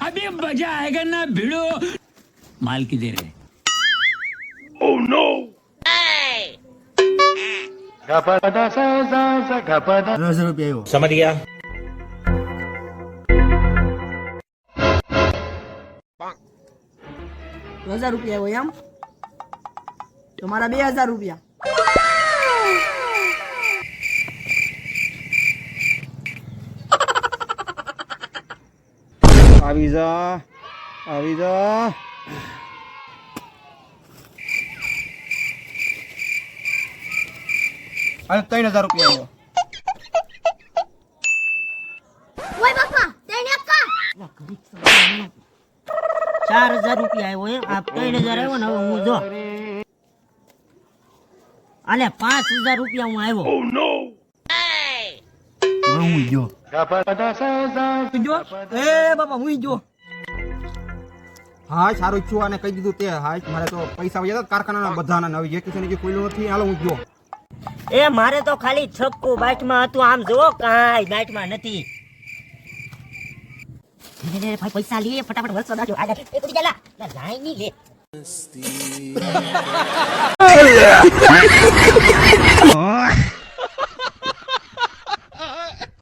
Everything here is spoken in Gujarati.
अभी मजा आएगा ना भिड़ो माल की दे रहे ओह नो 10 રૂપિયા समझ गया। 1000 રૂપિયા આવ્યો એમ તો મારા 2000 રૂપિયા આવી જા આવી જા અરે 3000 રૂપિયા આવ્યો ઓય બાપા તેને કા 4000 રૂપિયા આવ્યો એમ આ 3000 આવ્યો ને હવે હું જો આલે 5000 રૂપિયા હું આવ્યો ओह नो હું જો જો એ બાપા હું જો હા સારું છું અને કહી દીધું તે હા મારે તો પૈસા વયા કારખાનાના બધાના નવી વેકેશન જે ખુલ્લું નથી હાલો હું જો એ મારે તો ખાલી છક્કુ બાટમાં હતું આમ જો કાંઈ બાટમાં નથી લે ભાઈ પૈસા લે ફટાફટ વળસો દાજો આ એ કુદી ચાલા લાઈ ની લે